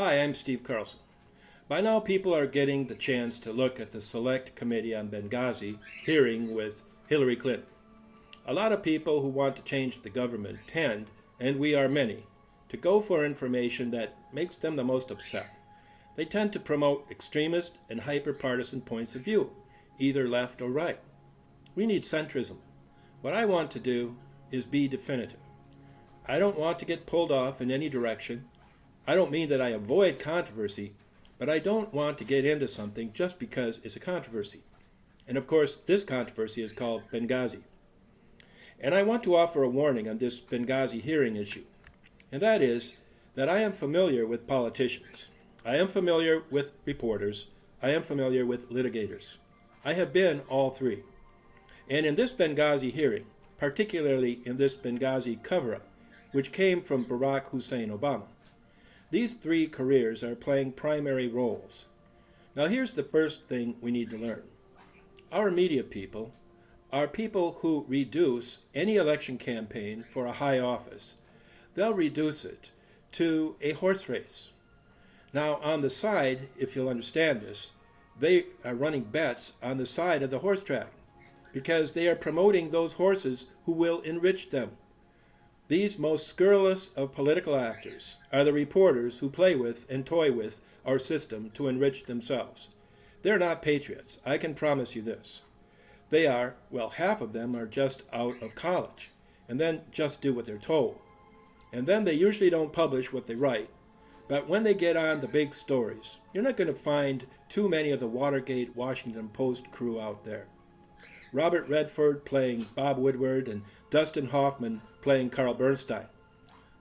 Hi, I'm Steve Carlson. By now, people are getting the chance to look at the Select Committee on Benghazi hearing with Hillary Clinton. A lot of people who want to change the government tend, and we are many, to go for information that makes them the most upset. They tend to promote extremist and hyper-partisan points of view, either left or right. We need centrism. What I want to do is be definitive. I don't want to get pulled off in any direction. I don't mean that I avoid controversy, but I don't want to get into something just because it's a controversy. And of course, this controversy is called Benghazi. And I want to offer a warning on this Benghazi hearing issue, and that is that I am familiar with politicians. I am familiar with reporters. I am familiar with litigators. I have been all three. And in this Benghazi hearing, particularly in this Benghazi cover-up, which came from Barack Hussein Obama, these three careers are playing primary roles. Now here's the first thing we need to learn. Our media people are people who reduce any election campaign for a high office. They'll reduce it to a horse race. Now on the side, if you'll understand this, they are running bets on the side of the horse track because they are promoting those horses who will enrich them. These most scurrilous of political actors are the reporters who play with and toy with our system to enrich themselves. They're not patriots, I can promise you this. They are, well, half of them are just out of college, and then just do what they're told. And then they usually don't publish what they write. But when they get on the big stories, you're not going to find too many of the Watergate Washington Post crew out there. Robert Redford playing Bob Woodward and Dustin Hoffman playing Carl Bernstein.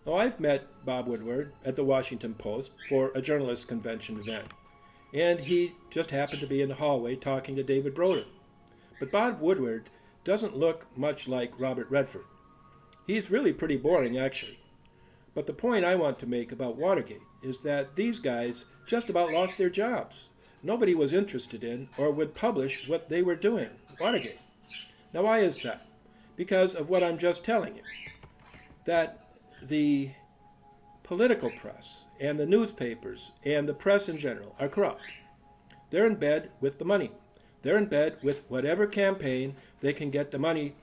Now, I've met Bob Woodward at the Washington Post for a journalist convention event, and he just happened to be in the hallway talking to David Broder. But Bob Woodward doesn't look much like Robert Redford. He's really pretty boring, actually. But the point I want to make about Watergate is that these guys just about lost their jobs. Nobody was interested in or would publish what they were doing, Watergate. Now, why is that? Because of what I'm just telling you, that the political press and the newspapers and the press in general are corrupt. They're in bed with the money. They're in bed with whatever campaign they can get the money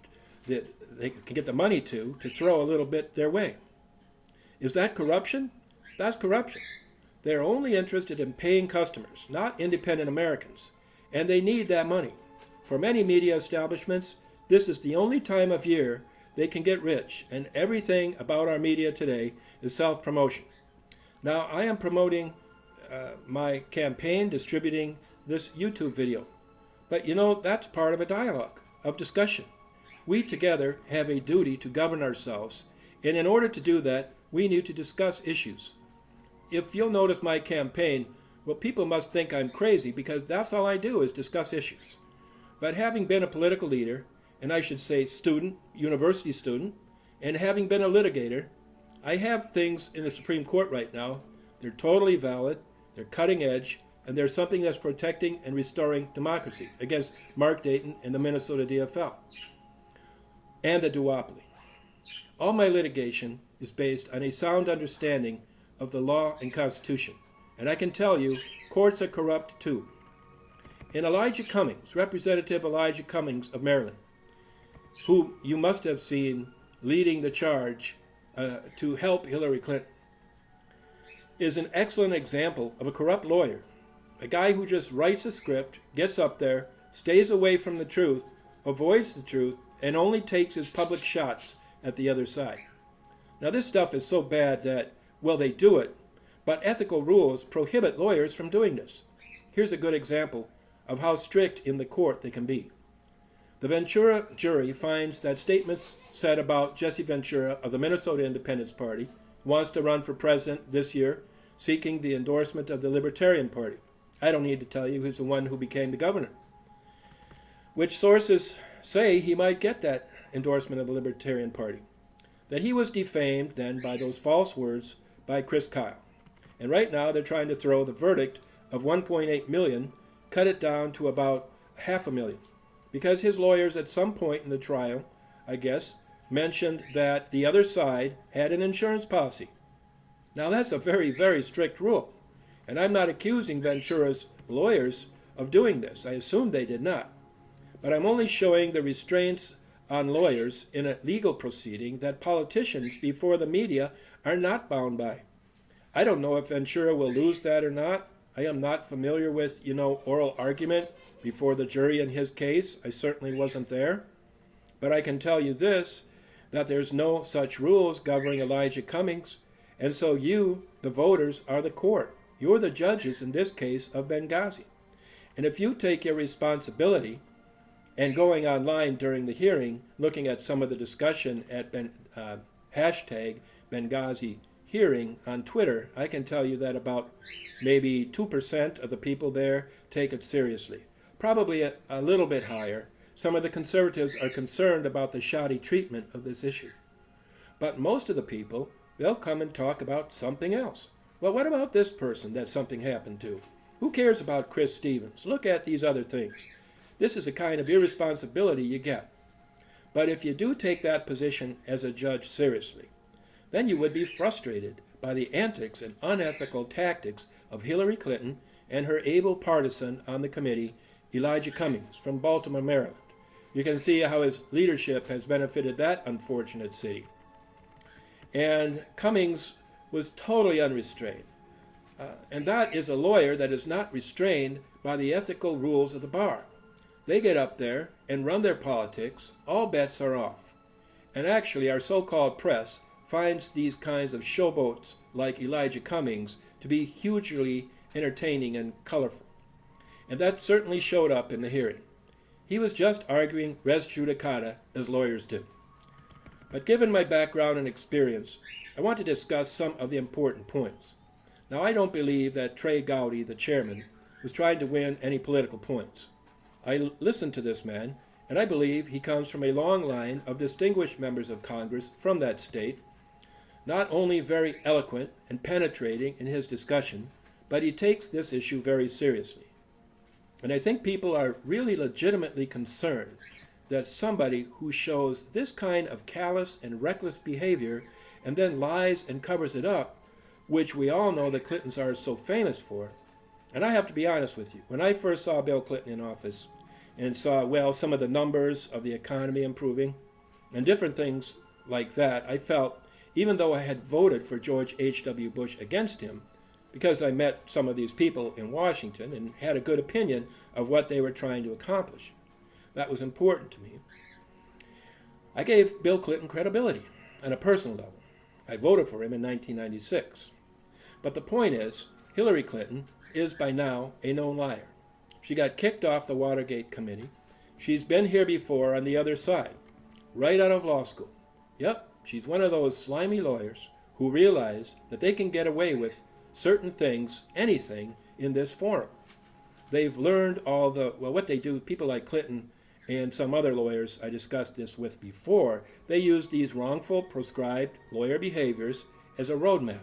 to throw a little bit their way. Is that corruption? That's corruption. They're only interested in paying customers, not independent Americans, and they need that money. For many media establishments, this is the only time of year they can get rich, and everything about our media today is self-promotion. Now, I am promoting my campaign, distributing this YouTube video. But that's part of a dialogue, of discussion. We together have a duty to govern ourselves, and in order to do that, we need to discuss issues. If you'll notice my campaign, well, people must think I'm crazy because that's all I do is discuss issues. But having been a political leader, and I should say student, university student, and having been a litigator, I have things in the Supreme Court right now. They're totally valid, they're cutting edge, and they're something that's protecting and restoring democracy against Mark Dayton and the Minnesota DFL and the duopoly. All my litigation is based on a sound understanding of the law and Constitution, and I can tell you, courts are corrupt too. And Elijah Cummings, Representative Elijah Cummings of Maryland, who you must have seen leading the charge to help Hillary Clinton, is an excellent example of a corrupt lawyer, a guy who just writes a script, gets up there, stays away from the truth, avoids the truth, and only takes his public shots at the other side. Now this stuff is so bad that, well, they do it, but ethical rules prohibit lawyers from doing this. Here's a good example of how strict in the court they can be. The Ventura jury finds that statements said about Jesse Ventura of the Minnesota Independence Party, who wants to run for president this year, seeking the endorsement of the Libertarian Party. I don't need to tell you he's the one who became the governor. Which sources say he might get that endorsement of the Libertarian Party. That he was defamed then by those false words by Chris Kyle. And right now they're trying to throw the verdict of $1.8 million, cut it down to about $500,000. Because his lawyers at some point in the trial, I guess, mentioned that the other side had an insurance policy. Now that's a very, very strict rule. And I'm not accusing Ventura's lawyers of doing this. I assume they did not. But I'm only showing the restraints on lawyers in a legal proceeding that politicians before the media are not bound by. I don't know if Ventura will lose that or not. I am not familiar with, oral argument before the jury in his case. I certainly wasn't there. But I can tell you this, that there's no such rules governing Elijah Cummings, and so you, the voters, are the court. You're the judges in this case of Benghazi. And if you take your responsibility and going online during the hearing, looking at some of the discussion at hashtag Benghazi hearing on Twitter, I can tell you that about maybe 2% of the people there take it seriously. Probably a little bit higher. Some of the conservatives are concerned about the shoddy treatment of this issue. But most of the people, they'll come and talk about something else. Well, what about this person that something happened to? Who cares about Chris Stevens? Look at these other things. This is a kind of irresponsibility you get. But if you do take that position as a judge seriously, then you would be frustrated by the antics and unethical tactics of Hillary Clinton and her able partisan on the committee, Elijah Cummings from Baltimore, Maryland. You can see how his leadership has benefited that unfortunate city. And Cummings was totally unrestrained. And that is a lawyer that is not restrained by the ethical rules of the bar. They get up there and run their politics, all bets are off. And actually our so-called press finds these kinds of showboats like Elijah Cummings to be hugely entertaining and colorful. And that certainly showed up in the hearing. He was just arguing res judicata as lawyers do. But given my background and experience, I want to discuss some of the important points. Now, I don't believe that Trey Gowdy, the chairman, was trying to win any political points. I listened to this man, and I believe he comes from a long line of distinguished members of Congress from that state, not only very eloquent and penetrating in his discussion, but he takes this issue very seriously. And I think people are really legitimately concerned that somebody who shows this kind of callous and reckless behavior and then lies and covers it up, which we all know the Clintons are so famous for. And I have to be honest with you, when I first saw Bill Clinton in office and saw, some of the numbers of the economy improving and different things like that, I felt, even though I had voted for George H.W. Bush against him, because I met some of these people in Washington and had a good opinion of what they were trying to accomplish. That was important to me. I gave Bill Clinton credibility on a personal level. I voted for him in 1996. But the point is, Hillary Clinton is by now a known liar. She got kicked off the Watergate committee. She's been here before on the other side, right out of law school. Yep, she's one of those slimy lawyers who realize that they can get away with certain things, anything, in this forum. They've learned what they do, people like Clinton and some other lawyers I discussed this with before, they use these wrongful, proscribed lawyer behaviors as a roadmap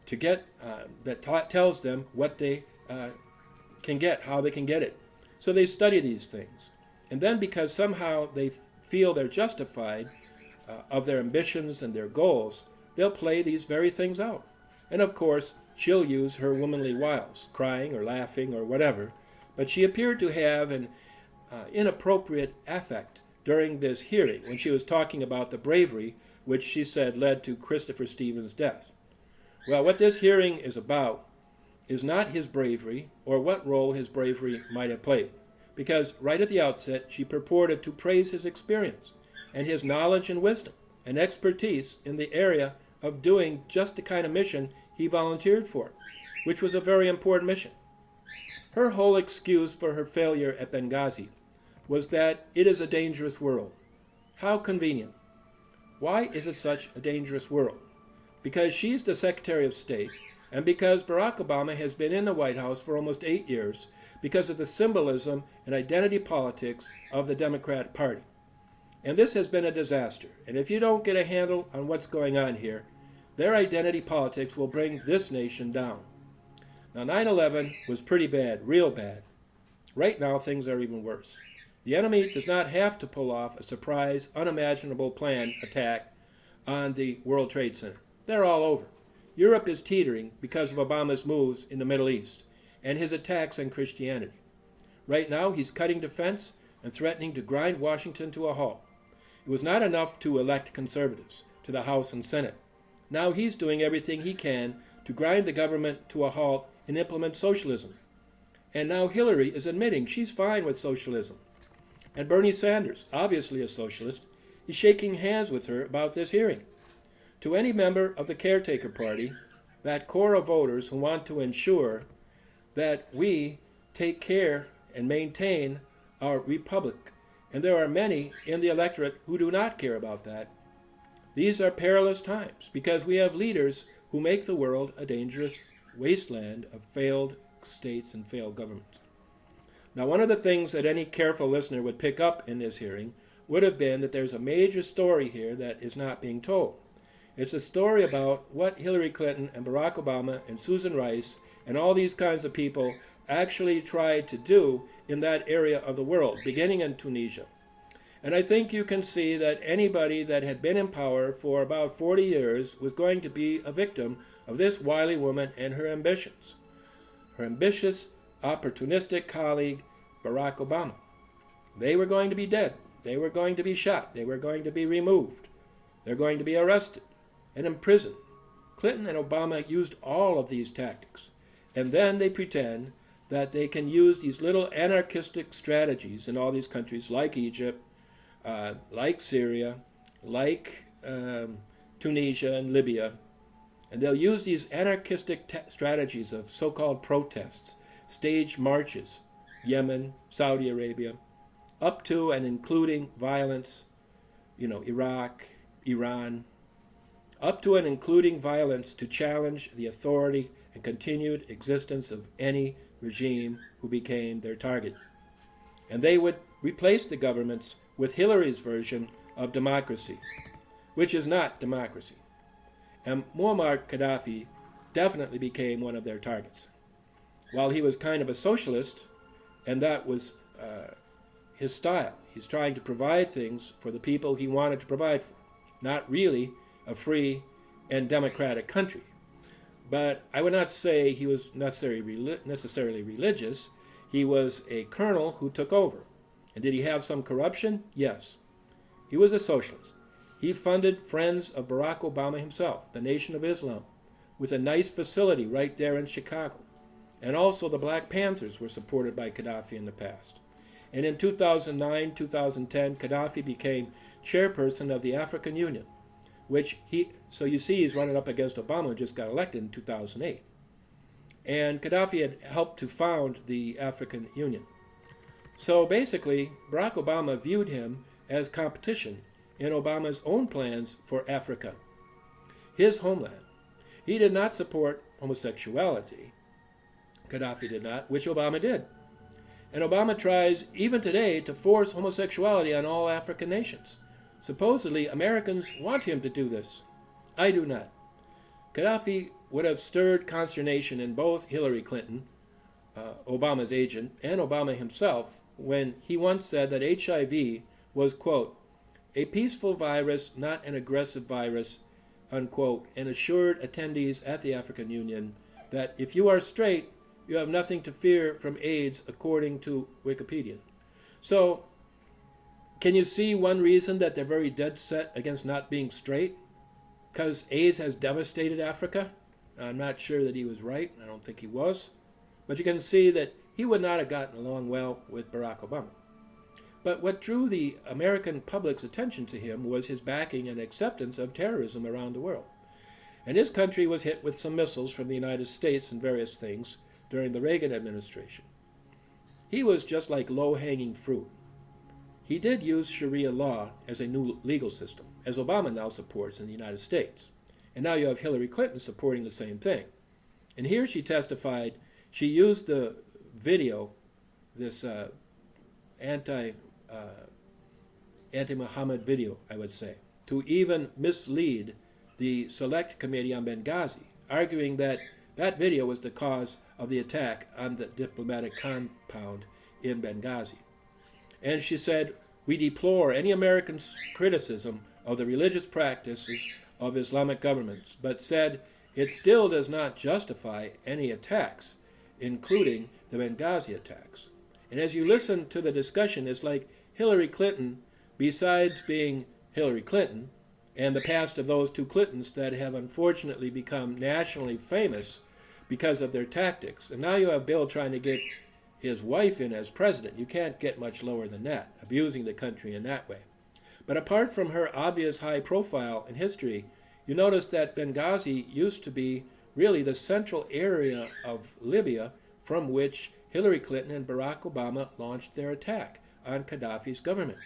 to get, that tells them what they can get, how they can get it. So they study these things. And then because somehow they feel they're justified of their ambitions and their goals, they'll play these very things out. And of course, she'll use her womanly wiles, crying or laughing or whatever, but she appeared to have an inappropriate affect during this hearing when she was talking about the bravery which she said led to Christopher Stevens' death. Well, what this hearing is about is not his bravery or what role his bravery might have played, because right at the outset she purported to praise his experience and his knowledge and wisdom and expertise in the area of doing just the kind of mission he volunteered for, which was a very important mission. Her whole excuse for her failure at Benghazi was that it is a dangerous world. How convenient. Why is it such a dangerous world? Because she's the Secretary of State, and because Barack Obama has been in the White House for almost 8 years because of the symbolism and identity politics of the Democrat Party. And this has been a disaster. And if you don't get a handle on what's going on here, their identity politics will bring this nation down. Now, 9/11 was pretty bad, real bad. Right now, things are even worse. The enemy does not have to pull off a surprise, unimaginable planned attack on the World Trade Center. They're all over. Europe is teetering because of Obama's moves in the Middle East and his attacks on Christianity. Right now, he's cutting defense and threatening to grind Washington to a halt. It was not enough to elect conservatives to the House and Senate. Now he's doing everything he can to grind the government to a halt and implement socialism. And now Hillary is admitting she's fine with socialism. And Bernie Sanders, obviously a socialist, is shaking hands with her about this hearing. To any member of the caretaker party, that core of voters who want to ensure that we take care and maintain our republic, and there are many in the electorate who do not care about that, these are perilous times because we have leaders who make the world a dangerous wasteland of failed states and failed governments. Now, one of the things that any careful listener would pick up in this hearing would have been that there's a major story here that is not being told. It's a story about what Hillary Clinton and Barack Obama and Susan Rice and all these kinds of people actually tried to do in that area of the world, beginning in Tunisia. And I think you can see that anybody that had been in power for about 40 years was going to be a victim of this wily woman and her ambitions. Her ambitious, opportunistic colleague, Barack Obama. They were going to be dead. They were going to be shot. They were going to be removed. They're going to be arrested and imprisoned. Clinton and Obama used all of these tactics. And then they pretend that they can use these little anarchistic strategies in all these countries like Egypt, like Syria, like Tunisia and Libya. And they'll use these anarchistic strategies of so-called protests, staged marches, Yemen, Saudi Arabia, up to and including violence, Iraq, Iran, up to and including violence to challenge the authority and continued existence of any regime who became their target. And they would replace the governments with Hillary's version of democracy, which is not democracy. And Muammar Gaddafi definitely became one of their targets. While he was kind of a socialist, and that was his style. He's trying to provide things for the people he wanted to provide for, not really a free and democratic country. But I would not say he was necessarily religious. He was a colonel who took over. And did he have some corruption? Yes. He was a socialist. He funded Friends of Barack Obama himself, the Nation of Islam, with a nice facility right there in Chicago. And also the Black Panthers were supported by Gaddafi in the past. And in 2009, 2010, Gaddafi became chairperson of the African Union, so you see he's running up against Obama, who just got elected in 2008. And Gaddafi had helped to found the African Union. So basically, Barack Obama viewed him as competition in Obama's own plans for Africa, his homeland. He did not support homosexuality. Gaddafi did not, which Obama did. And Obama tries, even today, to force homosexuality on all African nations. Supposedly, Americans want him to do this. I do not. Gaddafi would have stirred consternation in both Hillary Clinton, Obama's agent, and Obama himself when he once said that HIV was, quote, a peaceful virus, not an aggressive virus, unquote, and assured attendees at the African Union that if you are straight, you have nothing to fear from AIDS, according to Wikipedia. So, can you see one reason that they're very dead set against not being straight? Because AIDS has devastated Africa. I'm not sure that he was right. I don't think he was. But you can see that he would not have gotten along well with Barack Obama. But what drew the American public's attention to him was his backing and acceptance of terrorism around the world. And his country was hit with some missiles from the United States and various things during the Reagan administration. He was just like low-hanging fruit. He did use Sharia law as a new legal system, as Obama now supports in the United States. And now you have Hillary Clinton supporting the same thing. And here she testified, she used the video, this anti-Muhammad video, I would say, to even mislead the Select Committee on Benghazi, arguing that that video was the cause of the attack on the diplomatic compound in Benghazi. And she said, we deplore any American criticism of the religious practices of Islamic governments, but said it still does not justify any attacks, including the Benghazi attacks. And as you listen to the discussion, it's like Hillary Clinton, besides being Hillary Clinton, and the past of those two Clintons that have unfortunately become nationally famous because of their tactics. And now you have Bill trying to get his wife in as president. You can't get much lower than that, abusing the country in that way. But apart from her obvious high profile in history, you notice that Benghazi used to be really the central area of Libya from which Hillary Clinton and Barack Obama launched their attack on Gaddafi's government.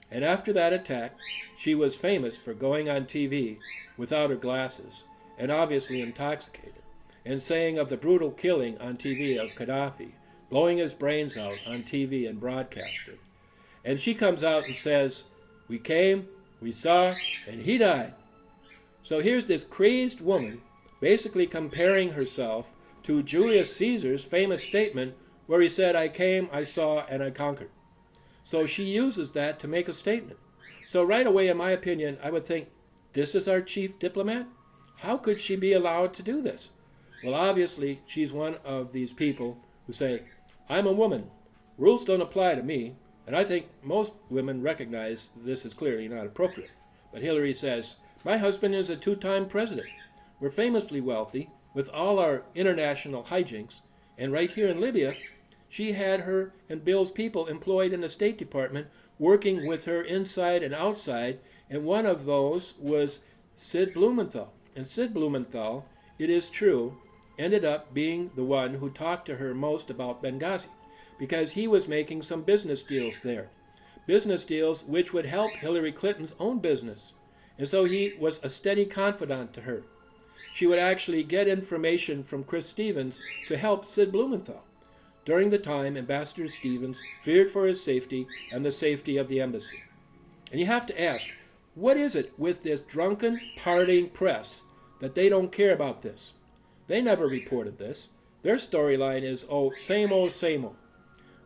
And after that attack, she was famous for going on TV without her glasses and obviously intoxicated, and saying of the brutal killing on TV of Gaddafi, blowing his brains out on TV and broadcasted. And she comes out and says, "We came, we saw, and he died." So here's this crazed woman basically comparing herself to Julius Caesar's famous statement where he said, "I came, I saw, and I conquered." So she uses that to make a statement. So right away, in my opinion, I would think, this is our chief diplomat? How could she be allowed to do this? Well, obviously, she's one of these people who say, "I'm a woman. Rules don't apply to me." And I think most women recognize this is clearly not appropriate. But Hillary says, "My husband is a two-time president. We're famously wealthy with all our international hijinks. And right here in Libya, she had her and Bill's people employed in the State Department working with her inside and outside, and one of those was Sid Blumenthal. And Sid Blumenthal, it is true, ended up being the one who talked to her most about Benghazi, because he was making some business deals there. Business deals which would help Hillary Clinton's own business. And so he was a steady confidant to her. She would actually get information from Chris Stevens to help Sid Blumenthal. During the time, Ambassador Stevens feared for his safety and the safety of the embassy. And you have to ask, what is it with this drunken, partying press that they don't care about this? They never reported this. Their storyline is, oh, same old, same old.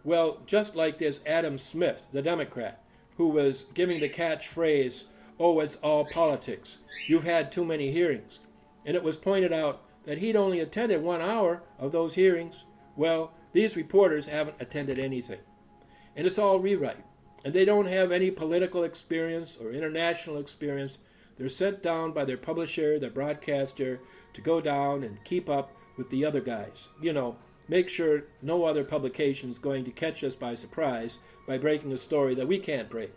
Well, just like this Adam Smith, the Democrat, who was giving the catchphrase, "Oh, it's all politics. You've had too many hearings." And it was pointed out that he'd only attended 1 hour of those hearings. Well, these reporters haven't attended anything. And it's all rewrite. And they don't have any political experience or international experience. They're sent down by their publisher, their broadcaster, to go down and keep up with the other guys. You know, make sure no other publication's going to catch us by surprise by breaking a story that we can't break.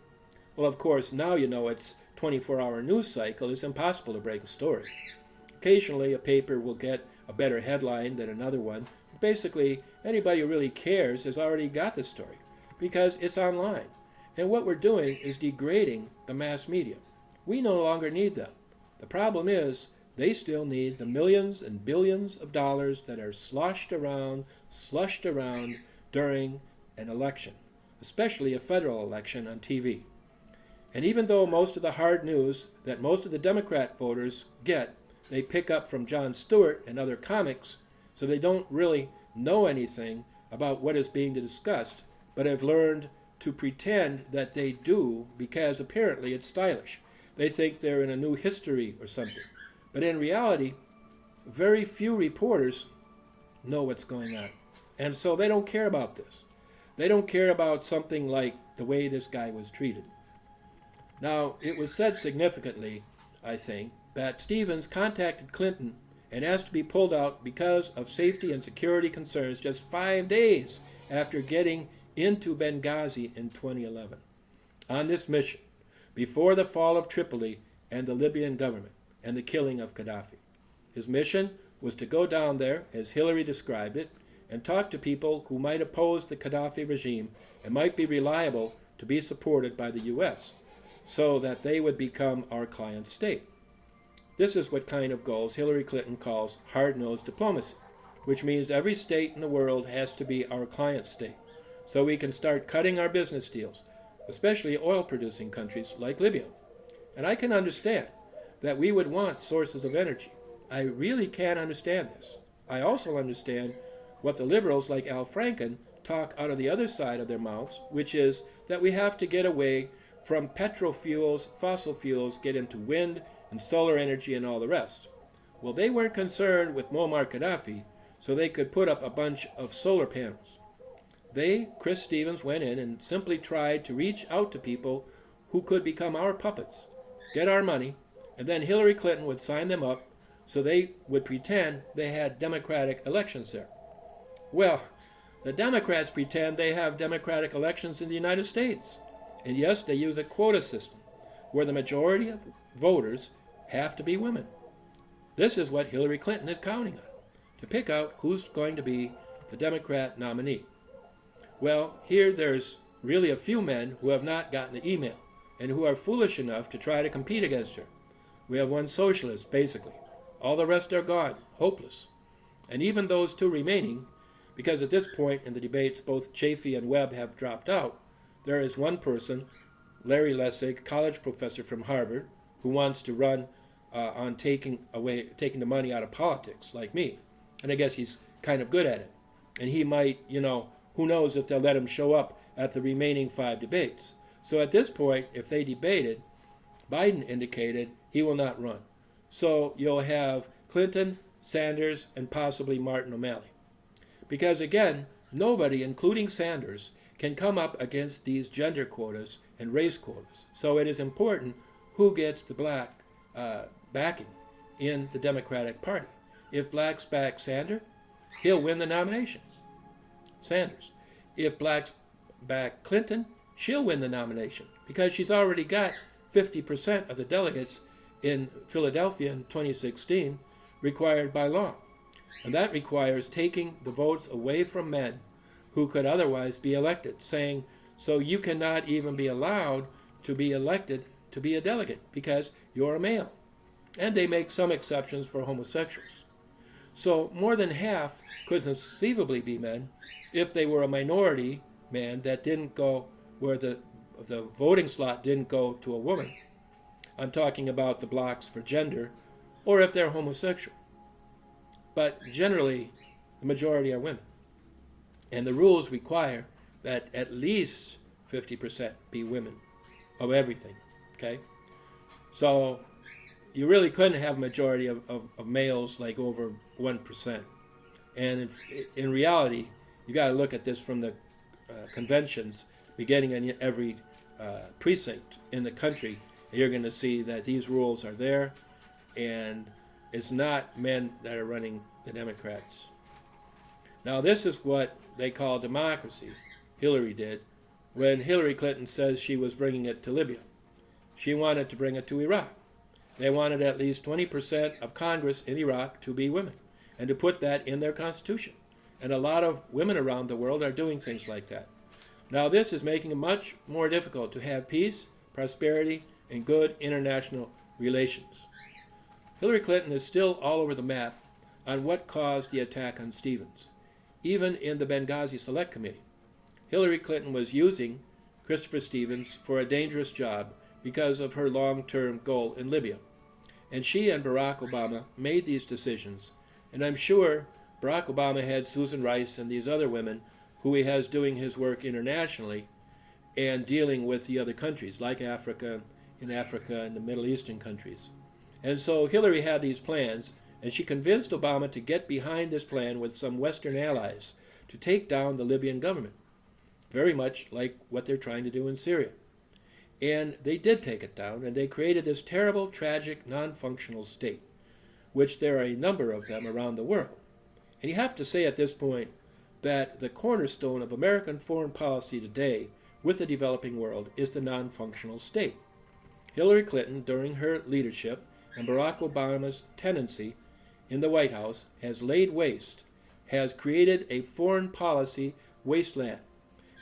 Well, of course, now you know it's 24-hour news cycle. It's impossible to break a story. Occasionally, a paper will get a better headline than another one. Basically, anybody who really cares has already got the story because it's online. And what we're doing is degrading the mass media. We no longer need them. The problem is they still need the millions and billions of dollars that are slushed around during an election, especially a federal election on TV. And even though most of the hard news that most of the Democrat voters get, they pick up from Jon Stewart and other comics, so they don't really know anything about what is being discussed, but have learned to pretend that they do because apparently it's stylish. They think they're in a new history or something. But in reality, very few reporters know what's going on. And so they don't care about this. They don't care about something like the way this guy was treated. Now, it was said significantly, I think, that Stevens contacted Clinton and asked to be pulled out because of safety and security concerns just 5 days after getting into Benghazi in 2011. On this mission, before the fall of Tripoli and the Libyan government and the killing of Gaddafi. His mission was to go down there, as Hillary described it, and talk to people who might oppose the Gaddafi regime and might be reliable to be supported by the U.S., so that they would become our client state. This is what kind of goals Hillary Clinton calls hard-nosed diplomacy, which means every state in the world has to be our client state, so we can start cutting our business deals, especially oil-producing countries like Libya. And I can understand that we would want sources of energy. I really can understand this. I also understand what the liberals like Al Franken talk out of the other side of their mouths, which is that we have to get away from petrol fuels, fossil fuels, get into wind and solar energy and all the rest. Well, they weren't concerned with Muammar Gaddafi, so they could put up a bunch of solar panels. Chris Stevens, went in and simply tried to reach out to people who could become our puppets, get our money, and then Hillary Clinton would sign them up so they would pretend they had democratic elections there. Well, the Democrats pretend they have democratic elections in the United States. And yes, they use a quota system where the majority of voters have to be women. This is what Hillary Clinton is counting on, to pick out who's going to be the Democrat nominee. Well, here there's really a few men who have not gotten the email and who are foolish enough to try to compete against her. We have one socialist, basically. All the rest are gone, hopeless. And even those two remaining, because at this point in the debates both Chafee and Webb have dropped out, there is one person, Larry Lessig, college professor from Harvard, who wants to run on taking the money out of politics, like me. And I guess he's kind of good at it. And he might, who knows if they'll let him show up at the remaining 5 debates. So at this point, if they debated, Biden indicated he will not run. So you'll have Clinton, Sanders, and possibly Martin O'Malley. Because again, nobody, including Sanders, can come up against these gender quotas and race quotas. So it is important who gets the black backing in the Democratic Party. If blacks back Sanders, he'll win the nomination. Sanders. If blacks back Clinton, she'll win the nomination because she's already got 50% of the delegates in Philadelphia in 2016 required by law. And that requires taking the votes away from men who could otherwise be elected, saying, so you cannot even be allowed to be elected to be a delegate because you're a male. And they make some exceptions for homosexuals. So more than half could conceivably be men if they were a minority man that didn't go where the voting slot didn't go to a woman. I'm talking about the blocks for gender, or if they're homosexual. But generally, the majority are women. And the rules require that at least 50% be women of everything, okay? So you really couldn't have a majority of males like over 1%. And in reality, you got to look at this from the conventions beginning in every precinct in the country. And you're going to see that these rules are there, and it's not men that are running the Democrats. Now, this is what they call democracy, Hillary did, when Hillary Clinton says she was bringing it to Libya. She wanted to bring it to Iraq. They wanted at least 20% of Congress in Iraq to be women and to put that in their constitution. And a lot of women around the world are doing things like that. Now, this is making it much more difficult to have peace, prosperity, and good international relations. Hillary Clinton is still all over the map on what caused the attack on Stevens. Even in the Benghazi Select Committee, Hillary Clinton was using Christopher Stevens for a dangerous job because of her long-term goal in Libya. And she and Barack Obama made these decisions. And I'm sure Barack Obama had Susan Rice and these other women who he has doing his work internationally and dealing with the other countries, like Africa and the Middle Eastern countries. And so Hillary had these plans, and she convinced Obama to get behind this plan with some Western allies to take down the Libyan government, very much like what they're trying to do in Syria. And they did take it down, and they created this terrible, tragic, non-functional state, which there are a number of them around the world. And you have to say at this point that the cornerstone of American foreign policy today with the developing world is the non-functional state. Hillary Clinton, during her leadership, and Barack Obama's tenancy in the White House has laid waste, has created a foreign policy wasteland.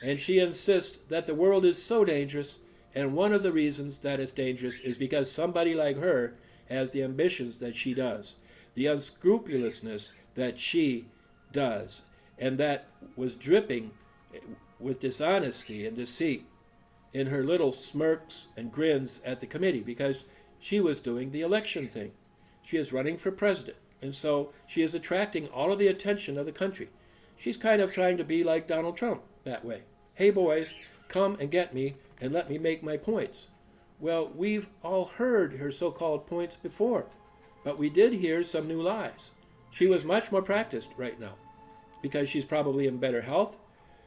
And she insists that the world is so dangerous, and one of the reasons that it's dangerous is because somebody like her has the ambitions that she does, the unscrupulousness that she does, and that was dripping with dishonesty and deceit in her little smirks and grins at the committee, because she was doing the election thing. She is running for president, and so she is attracting all of the attention of the country. She's kind of trying to be like Donald Trump that way. Hey boys, come and get me and let me make my points. Well, we've all heard her so-called points before, But we did hear some new lies. She was much more practiced right now because she's probably in better health.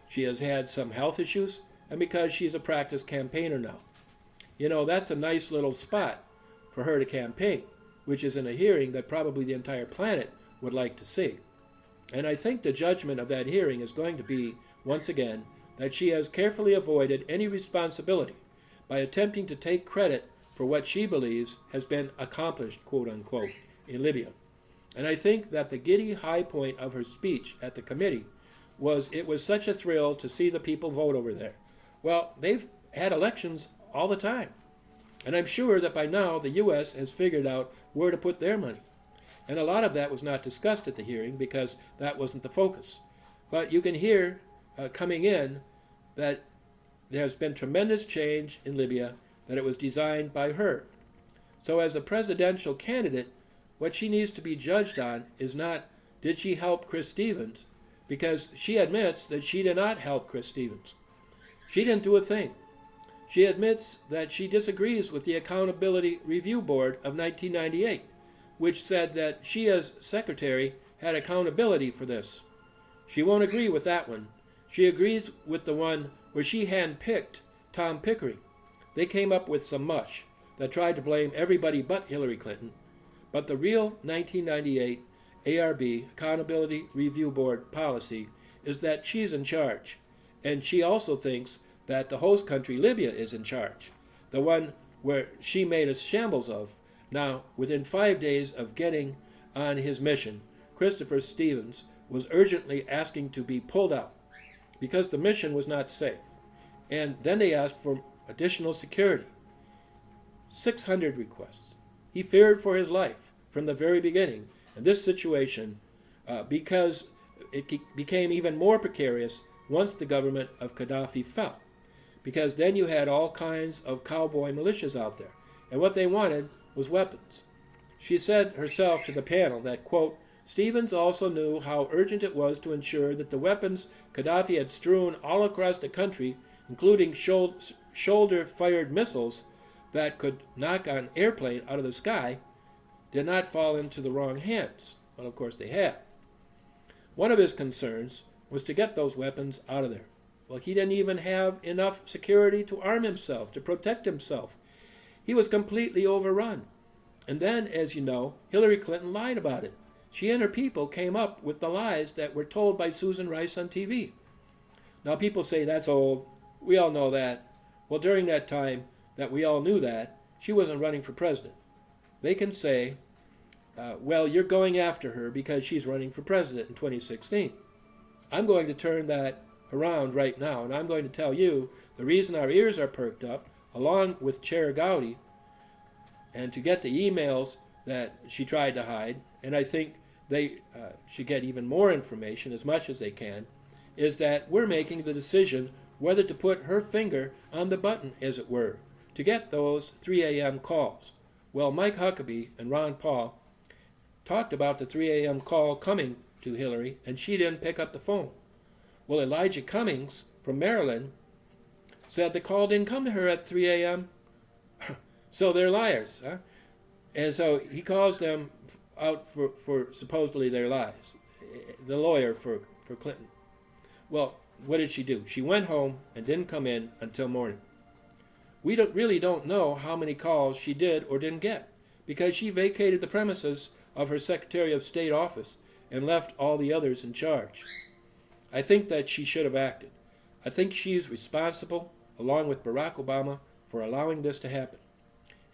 She has had some health issues, and because she's a practiced campaigner now. You know, that's a nice little spot for her to campaign, which is in a hearing that probably the entire planet would like to see. And I think the judgment of that hearing is going to be, once again, that she has carefully avoided any responsibility by attempting to take credit for what she believes has been accomplished, quote unquote, in Libya. And I think that the giddy high point of her speech at the committee was it was such a thrill to see the people vote over there. Well, they've had elections all the time. And I'm sure that by now the U.S. has figured out where to put their money. And a lot of that was not discussed at the hearing because that wasn't the focus. But you can hear coming in that there's been tremendous change in Libya, that it was designed by her. So as a presidential candidate, what she needs to be judged on is not, did she help Chris Stevens? Because she admits that she did not help Chris Stevens. She didn't do a thing. She admits that she disagrees with the Accountability Review Board of 1998, which said that she as secretary had accountability for this. She won't agree with that one. She agrees with the one where she handpicked Tom Pickering. They came up with some mush that tried to blame everybody but Hillary Clinton. But the real 1998 ARB, Accountability Review Board policy, is that she's in charge. And she also thinks that the host country, Libya, is in charge. The one where she made a shambles of. Now, within 5 days of getting on his mission, Christopher Stevens was urgently asking to be pulled out because the mission was not safe. And then they asked for additional security. 600 requests. He feared for his life from the very beginning. And this situation, because it became even more precarious once the government of Gaddafi fell. Because then you had all kinds of cowboy militias out there. And what they wanted was weapons. She said herself to the panel that, quote, Stevens also knew how urgent it was to ensure that the weapons Gaddafi had strewn all across the country, including shoulder-fired missiles that could knock an airplane out of the sky, did not fall into the wrong hands. Well, of course they have. One of his concerns was to get those weapons out of there. Well, he didn't even have enough security to arm himself, to protect himself. He was completely overrun. And then, as you know, Hillary Clinton lied about it. She and her people came up with the lies that were told by Susan Rice on TV. Now, people say that's old. We all know that. Well, during that time that we all knew that, she wasn't running for president. They can say, well, you're going after her because she's running for president in 2016. I'm going to turn that around right now, and I'm going to tell you the reason our ears are perked up, along with Chair Gowdy, and to get the emails that she tried to hide, and I think they should get even more information, as much as they can, is that we're making the decision whether to put her finger on the button, as it were, to get those 3 a.m. calls. Well, Mike Huckabee and Ron Paul talked about the 3 a.m. call coming to Hillary, and she didn't pick up the phone. Well, Elijah Cummings from Maryland said the call didn't come to her at 3 a.m., so they're liars. Huh? And so he calls them out for supposedly their lies, the lawyer for Clinton. Well, what did she do? She went home and didn't come in until morning. We really don't know how many calls she did or didn't get, because she vacated the premises of her Secretary of State office and left all the others in charge. I think that she should have acted. I think she's responsible, along with Barack Obama, for allowing this to happen.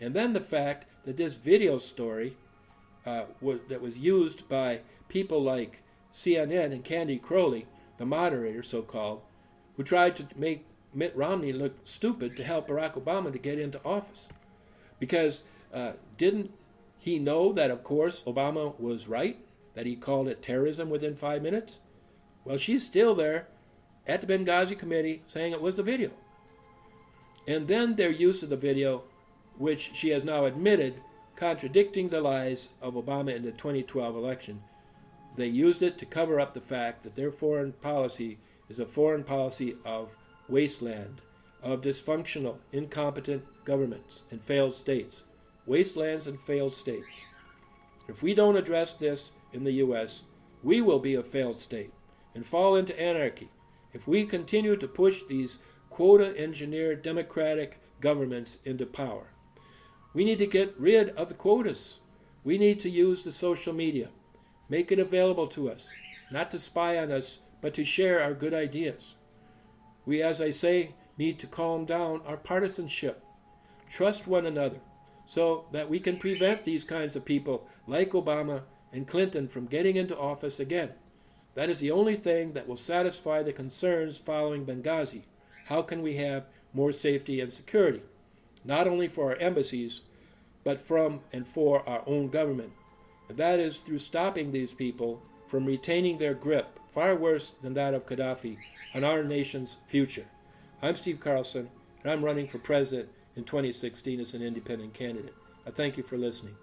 And then the fact that this video story that was used by people like CNN and Candy Crowley, the moderator so-called, who tried to make Mitt Romney look stupid to help Barack Obama to get into office. Because didn't he know that, of course, Obama was right, that he called it terrorism within 5 minutes? Well, she's still there at the Benghazi committee saying it was the video. And then their use of the video, which she has now admitted, contradicting the lies of Obama in the 2012 election. They used it to cover up the fact that their foreign policy is a foreign policy of wasteland, of dysfunctional, incompetent governments and failed states. Wastelands and failed states. If we don't address this in the U.S., we will be a failed state and fall into anarchy if we continue to push these quota-engineered democratic governments into power. We need to get rid of the quotas. We need to use the social media, make it available to us, not to spy on us, but to share our good ideas. We, as I say, need to calm down our partisanship, trust one another, so that we can prevent these kinds of people like Obama and Clinton from getting into office again. That is the only thing that will satisfy the concerns following Benghazi. How can we have more safety and security, not only for our embassies, but from and for our own government? And that is through stopping these people from retaining their grip, far worse than that of Gaddafi, on our nation's future. I'm Steve Carlson, and I'm running for president in 2016 as an independent candidate. I thank you for listening.